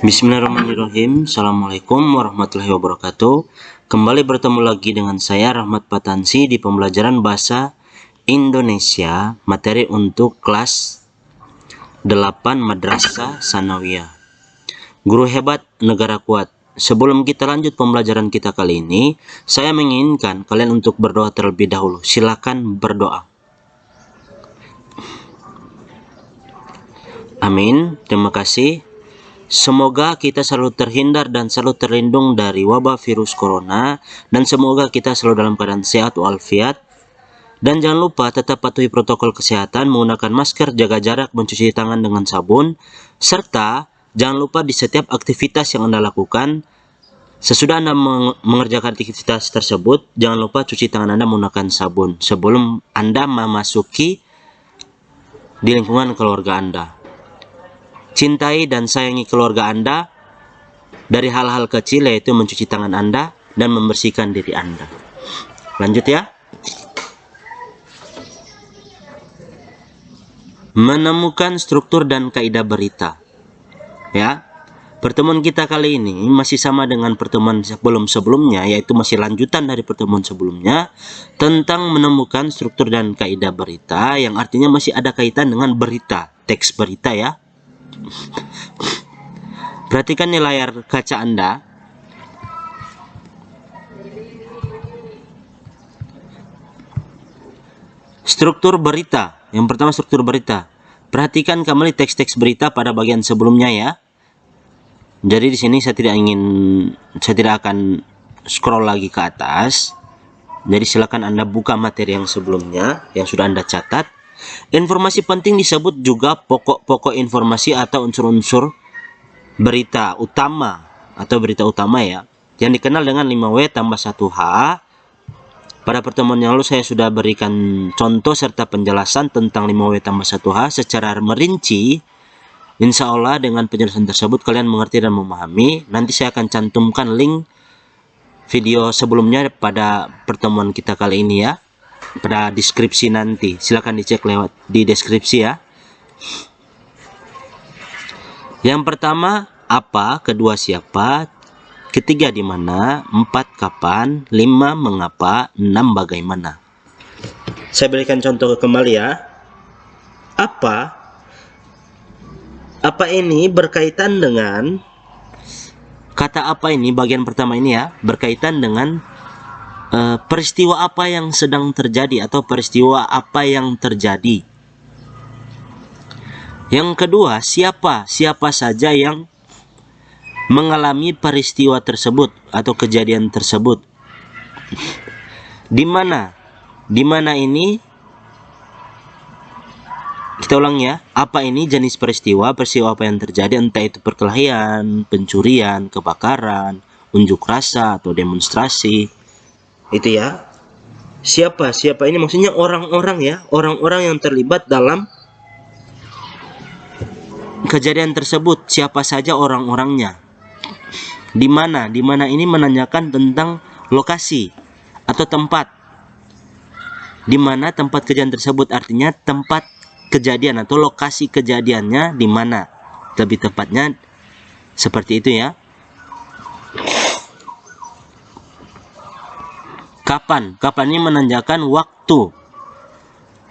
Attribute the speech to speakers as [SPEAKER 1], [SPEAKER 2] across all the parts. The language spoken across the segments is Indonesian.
[SPEAKER 1] Bismillahirrahmanirrahim. Assalamualaikum warahmatullahi wabarakatuh. Kembali bertemu lagi dengan saya Rahmat Patansi di pembelajaran bahasa Indonesia, materi untuk kelas 8 Madrasah Sanawiyah. Guru hebat, negara kuat. Sebelum kita lanjut pembelajaran kita kali ini, saya menginginkan kalian untuk berdoa terlebih dahulu. Silakan berdoa. Amin. Terima kasih. Semoga kita selalu terhindar dan selalu terlindung dari wabah virus corona, dan semoga kita selalu dalam keadaan sehat walafiat. Dan jangan lupa tetap patuhi protokol kesehatan, menggunakan masker, jaga jarak, mencuci tangan dengan sabun, serta jangan lupa di setiap aktivitas yang Anda lakukan, sesudah Anda mengerjakan aktivitas tersebut, jangan lupa cuci tangan Anda menggunakan sabun sebelum Anda memasuki di lingkungan keluarga Anda. Cintai dan sayangi keluarga Anda dari hal-hal kecil, yaitu mencuci tangan Anda dan membersihkan diri Anda. Lanjut ya. Menemukan struktur dan kaidah berita. Ya. Pertemuan kita kali ini masih sama dengan pertemuan sebelum-sebelumnya, yaitu masih lanjutan dari pertemuan sebelumnya tentang menemukan struktur dan kaidah berita, yang artinya masih ada kaitan dengan berita, teks berita ya. Perhatikan di layar kaca Anda. Struktur berita. Yang pertama, struktur berita. Perhatikan kembali teks-teks berita pada bagian sebelumnya ya. Jadi di sini saya tidak akan scroll lagi ke atas. Jadi silakan Anda buka materi yang sebelumnya yang sudah Anda catat. Informasi penting disebut juga pokok-pokok informasi atau unsur-unsur berita utama atau berita utama ya, yang dikenal dengan 5W tambah 1H. Pada pertemuan yang lalu saya sudah berikan contoh serta penjelasan tentang 5W tambah 1H secara merinci. Insya Allah dengan penjelasan tersebut kalian mengerti dan memahami. Nanti saya akan cantumkan link video sebelumnya pada pertemuan kita kali ini ya, pada deskripsi nanti. Silahkan dicek lewat di deskripsi ya. Yang pertama apa, kedua siapa, ketiga di mana, 4 kapan, 5 mengapa, 6 bagaimana. Saya berikan contoh kembali ya. Apa ini berkaitan dengan kata apa ini, bagian pertama ini ya, berkaitan dengan peristiwa apa yang sedang terjadi atau peristiwa apa yang terjadi. Yang kedua, siapa saja yang mengalami peristiwa tersebut atau kejadian tersebut. Di mana ini, kita ulang ya, apa ini jenis peristiwa apa yang terjadi, entah itu perkelahian, pencurian, kebakaran, unjuk rasa atau demonstrasi. Itu ya. Siapa ini maksudnya orang-orang ya, orang-orang yang terlibat dalam kejadian tersebut, siapa saja orang-orangnya. Di mana ini menanyakan tentang lokasi atau tempat. Di mana tempat kejadian tersebut, artinya tempat kejadian atau lokasi kejadiannya di mana. Lebih tepatnya seperti itu ya. Kapan ini menanyakan waktu.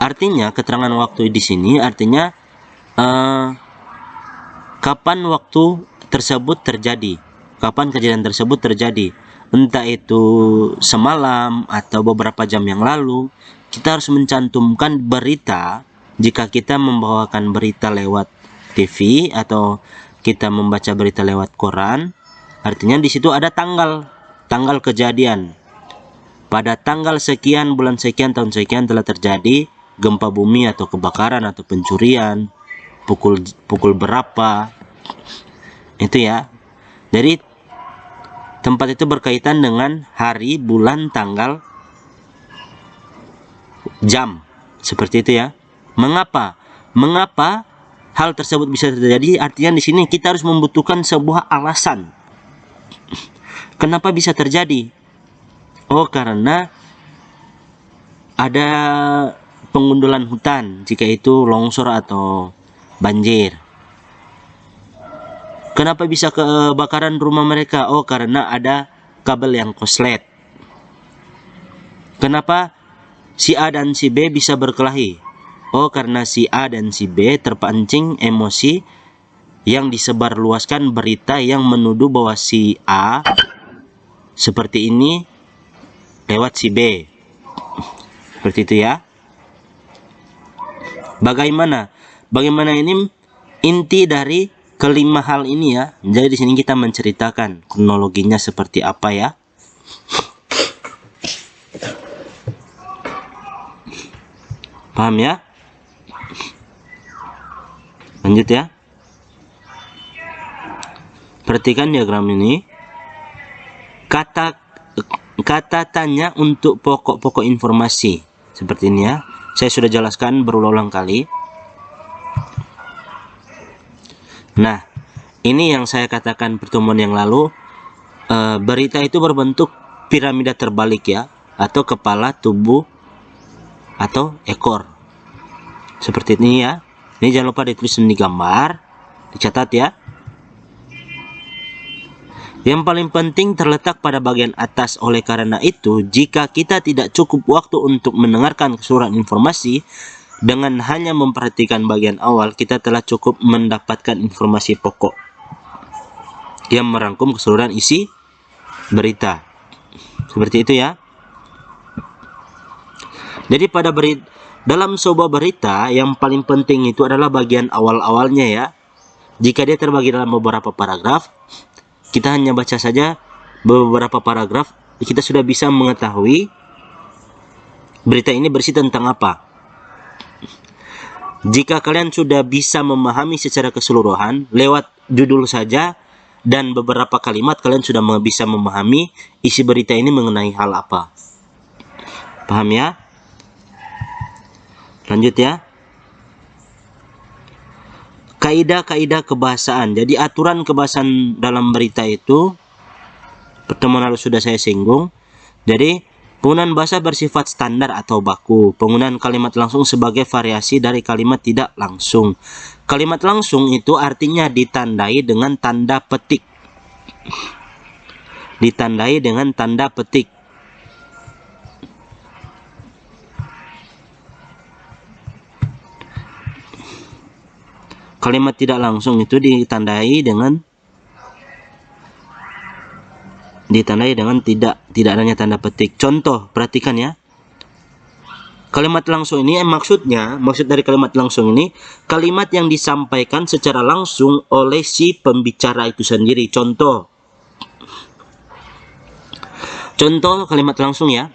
[SPEAKER 1] Artinya keterangan waktu di sini artinya kapan waktu tersebut terjadi, kapan kejadian tersebut terjadi, entah itu semalam atau beberapa jam yang lalu. Kita harus mencantumkan berita. Jika kita membawakan berita lewat TV atau kita membaca berita lewat koran, artinya di situ ada tanggal kejadian. Pada tanggal sekian, bulan sekian, tahun sekian telah terjadi gempa bumi atau kebakaran atau pencurian, pukul berapa. Itu ya. Jadi tempat itu berkaitan dengan hari, bulan, tanggal, jam. Seperti itu ya. Mengapa hal tersebut bisa terjadi? Artinya di sini kita harus membutuhkan sebuah alasan. Kenapa bisa terjadi? Oh, karena ada pengundulan hutan, jika itu longsor atau banjir. Kenapa bisa kebakaran rumah mereka? Oh, karena ada kabel yang koslet. Kenapa si A dan si B bisa berkelahi? Oh, karena si A dan si B terpancing emosi yang disebarluaskan berita yang menuduh bahwa si A seperti ini lewat si B. Seperti itu ya. Bagaimana ini inti dari kelima hal ini ya. Jadi di sini kita menceritakan kronologinya seperti apa ya. Paham ya? Lanjut ya. Perhatikan diagram ini. Kata tanya untuk pokok-pokok informasi. Seperti ini ya. Saya sudah jelaskan berulang-ulang kali. Nah, ini yang saya katakan pertemuan yang lalu. Berita itu berbentuk piramida terbalik ya. Atau kepala, tubuh, atau ekor. Seperti ini ya. Ini jangan lupa ditulis di gambar, dicatat ya. Yang paling penting terletak pada bagian atas. Oleh karena itu, jika kita tidak cukup waktu untuk mendengarkan keseluruhan informasi, dengan hanya memperhatikan bagian awal, kita telah cukup mendapatkan informasi pokok yang merangkum keseluruhan isi berita. Seperti itu ya. Jadi dalam sebuah berita yang paling penting itu adalah bagian awal-awalnya ya. Jika dia terbagi dalam beberapa paragraf, kita hanya baca saja beberapa paragraf, kita sudah bisa mengetahui berita ini berisi tentang apa. Jika kalian sudah bisa memahami secara keseluruhan lewat judul saja dan beberapa kalimat, kalian sudah bisa memahami isi berita ini mengenai hal apa. Paham ya? Lanjut ya. Kaidah-kaidah kebahasaan. Jadi aturan kebahasaan dalam berita itu pertemuan lalu sudah saya singgung. Jadi penggunaan bahasa bersifat standar atau baku. Penggunaan kalimat langsung sebagai variasi dari kalimat tidak langsung. Kalimat langsung itu artinya ditandai dengan tanda petik. Ditandai dengan tanda petik. Kalimat tidak langsung itu ditandai dengan tidak adanya tanda petik. Contoh, perhatikan ya. Kalimat langsung ini maksud dari kalimat langsung ini kalimat yang disampaikan secara langsung oleh si pembicara itu sendiri. Contoh kalimat langsung ya.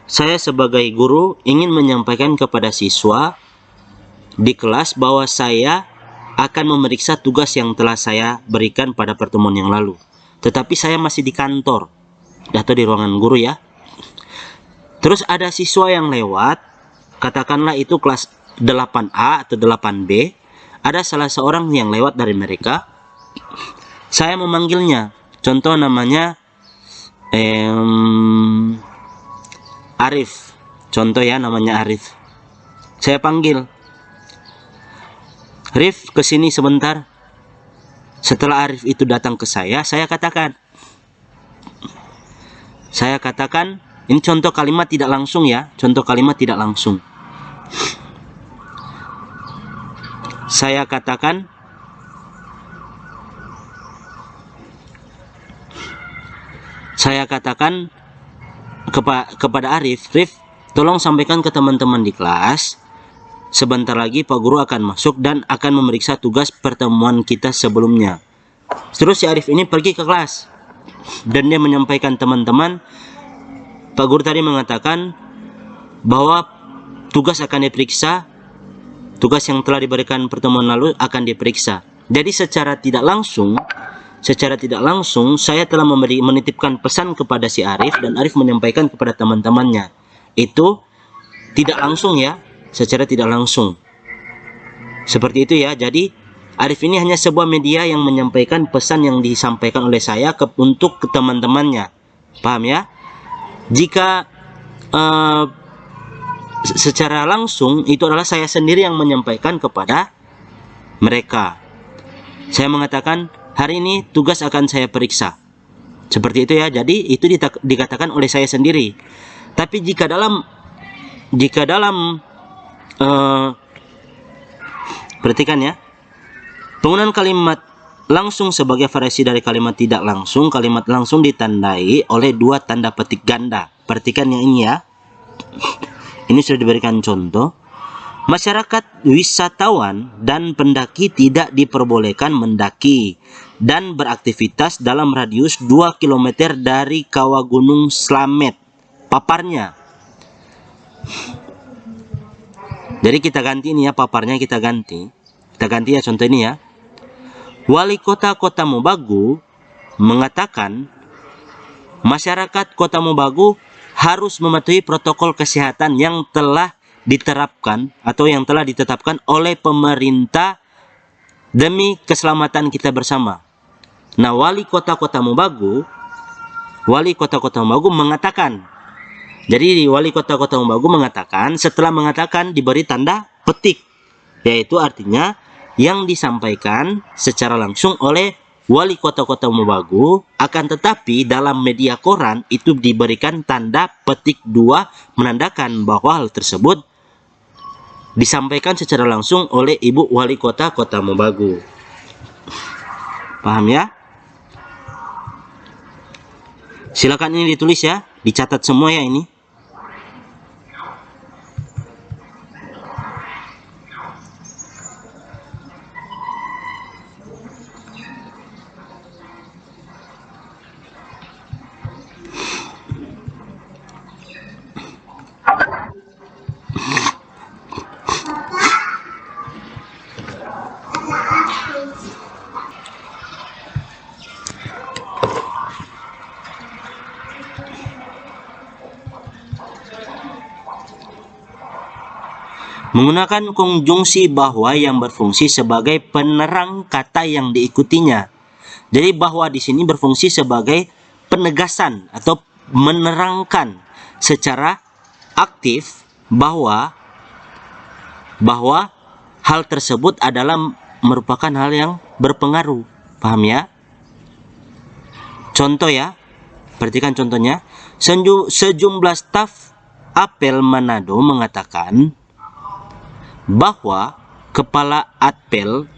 [SPEAKER 1] Saya sebagai guru ingin menyampaikan kepada siswa di kelas bahwa saya akan memeriksa tugas yang telah saya berikan pada pertemuan yang lalu. Tetapi saya masih di kantor atau di ruangan guru ya. Terus ada siswa yang lewat, katakanlah itu kelas 8A atau 8B. Ada salah seorang yang lewat dari mereka. Saya memanggilnya. Contoh namanya Arif. Contoh ya, namanya Arif. Saya panggil, Rif, kesini sebentar. Setelah Arif itu datang ke saya katakan, ini contoh kalimat tidak langsung ya, contoh kalimat tidak langsung. Saya katakan, kepada Arif, Rif, tolong sampaikan ke teman-teman di kelas, sebentar lagi Pak Guru akan masuk dan akan memeriksa tugas pertemuan kita sebelumnya. Terus si Arif ini pergi ke kelas dan dia menyampaikan, teman-teman, Pak Guru tadi mengatakan bahwa tugas akan diperiksa, tugas yang telah diberikan pertemuan lalu akan diperiksa. Jadi secara tidak langsung saya telah menitipkan pesan kepada si Arif dan Arif menyampaikan kepada teman-temannya. Itu tidak langsung ya, secara tidak langsung. Seperti itu ya. Jadi Arif ini hanya sebuah media yang menyampaikan pesan yang disampaikan oleh saya untuk ke teman-temannya. Paham ya? Jika secara langsung itu adalah saya sendiri yang menyampaikan kepada mereka. Saya mengatakan, hari ini tugas akan saya periksa. Seperti itu ya. Jadi itu dikatakan oleh saya sendiri. Tapi jika dalam perhatikan ya, penggunaan kalimat langsung sebagai variasi dari kalimat tidak langsung, kalimat langsung ditandai oleh dua tanda petik ganda. Perhatikan yang ini ya. Ini sudah diberikan contoh. Masyarakat wisatawan dan pendaki tidak diperbolehkan mendaki dan beraktivitas dalam radius 2 km dari kawah Gunung Slamet. Paparnya. Jadi kita ganti ini ya, paparnya kita ganti. Kita ganti ya contoh ini ya. Wali kota Kota Mobagu mengatakan masyarakat Kota Mobagu harus mematuhi protokol kesehatan yang telah diterapkan atau yang telah ditetapkan oleh pemerintah demi keselamatan kita bersama. Nah, wali kota Kota Mobagu mengatakan. Jadi wali kota Kota Mobagu mengatakan, setelah mengatakan diberi tanda petik, yaitu artinya yang disampaikan secara langsung oleh wali kota Kota Mobagu, akan tetapi dalam media koran itu diberikan tanda petik 2 menandakan bahwa hal tersebut disampaikan secara langsung oleh Ibu Wali Kota Kota Mobagu. Paham ya? Silakan ini ditulis ya, dicatat semua ya ini. Menggunakan konjungsi bahwa yang berfungsi sebagai penerang kata yang diikutinya. Jadi bahwa di sini berfungsi sebagai penegasan atau menerangkan secara aktif bahwa hal tersebut adalah merupakan hal yang berpengaruh. Paham ya? Contoh ya. Perhatikan contohnya. Sejumlah staf apel Manado mengatakan bahwa kepala Atpel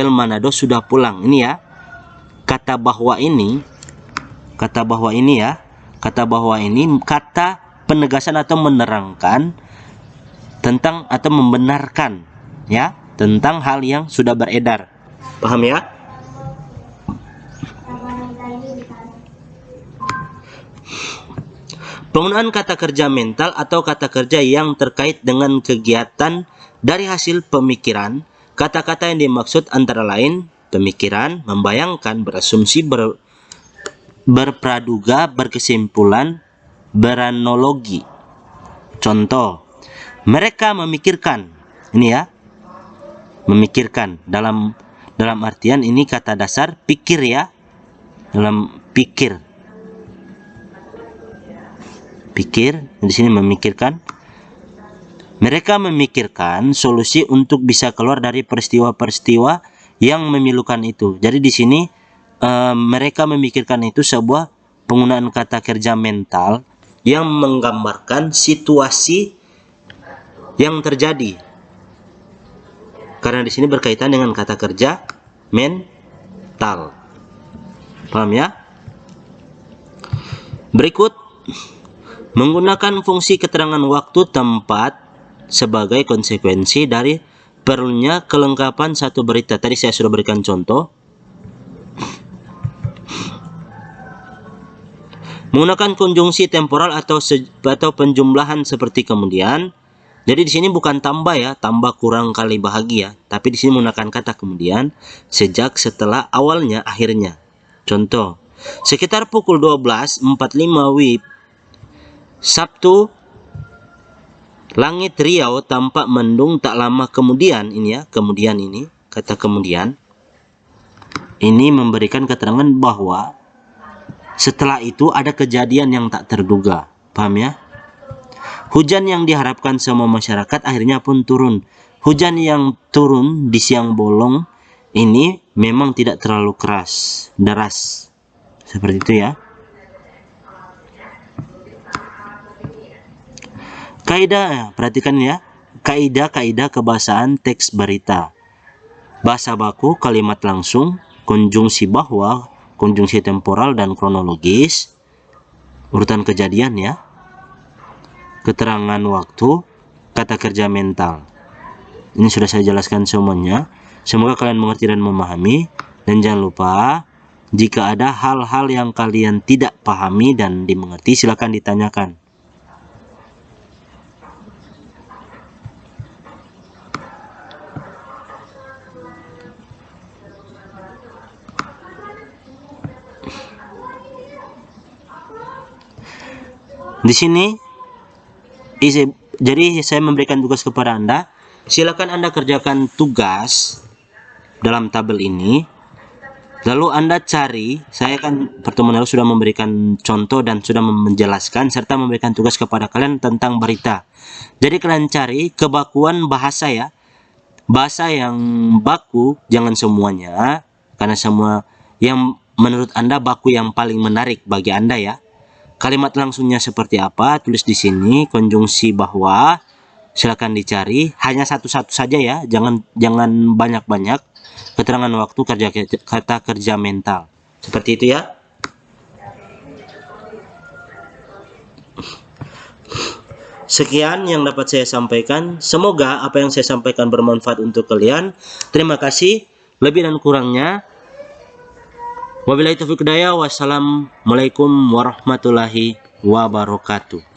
[SPEAKER 1] Manado sudah pulang. Ini ya, kata bahwa ini kata penegasan atau menerangkan tentang atau membenarkan ya tentang hal yang sudah beredar. Paham ya? Penggunaan kata kerja mental atau kata kerja yang terkait dengan kegiatan dari hasil pemikiran. Kata-kata yang dimaksud antara lain pemikiran, membayangkan, berasumsi, berpraduga, berkesimpulan, beranalogi. Contoh, mereka memikirkan. Ini ya, memikirkan dalam artian ini kata dasar pikir ya, dalam pikir di sini memikirkan. Mereka memikirkan solusi untuk bisa keluar dari peristiwa-peristiwa yang memilukan itu. Jadi di sini mereka memikirkan itu sebuah penggunaan kata kerja mental yang menggambarkan situasi yang terjadi. Karena di sini berkaitan dengan kata kerja mental. Paham ya? Berikut, menggunakan fungsi keterangan waktu tempat sebagai konsekuensi dari perlunya kelengkapan satu berita. Tadi saya sudah berikan contoh. Menggunakan konjungsi temporal atau penjumlahan seperti kemudian. Jadi di sini bukan tambah ya, tambah kurang kali bahagia, tapi di sini menggunakan kata kemudian, sejak, setelah, awalnya, akhirnya. Contoh, sekitar pukul 12.45 WIB Sabtu, langit Riau tampak mendung tak lama kemudian. Ini ya, kemudian ini, kata kemudian. Ini memberikan keterangan bahwa setelah itu ada kejadian yang tak terduga. Paham ya? Hujan yang diharapkan semua masyarakat akhirnya pun turun. Hujan yang turun di siang bolong ini memang tidak terlalu keras, deras. Seperti itu ya. Kaidah, perhatikan ya. Kaidah-kaidah kebahasaan teks berita. Bahasa baku, kalimat langsung, konjungsi bahwa, konjungsi temporal dan kronologis, urutan kejadian ya, keterangan waktu, kata kerja mental. Ini sudah saya jelaskan semuanya. Semoga kalian mengerti dan memahami. Dan jangan lupa, jika ada hal-hal yang kalian tidak pahami dan dimengerti, silakan ditanyakan. Di sini, jadi saya memberikan tugas kepada Anda. Silakan Anda kerjakan tugas dalam tabel ini. Lalu Anda cari, saya kan pertemuan lalu sudah memberikan contoh dan sudah menjelaskan serta memberikan tugas kepada kalian tentang berita. Jadi kalian cari kebakuan bahasa ya. Bahasa yang baku, jangan semuanya, karena semua yang menurut Anda baku yang paling menarik bagi Anda ya. Kalimat langsungnya seperti apa? Tulis di sini, konjungsi bahwa. Silakan dicari, hanya satu-satu saja ya, jangan banyak-banyak. Keterangan waktu, kata kerja mental. Seperti itu ya. Sekian yang dapat saya sampaikan. Semoga apa yang saya sampaikan bermanfaat untuk kalian. Terima kasih. Lebih dan kurangnya, wabillahi taufiq hidayah. Wassalamualaikum warahmatullahi wabarakatuh.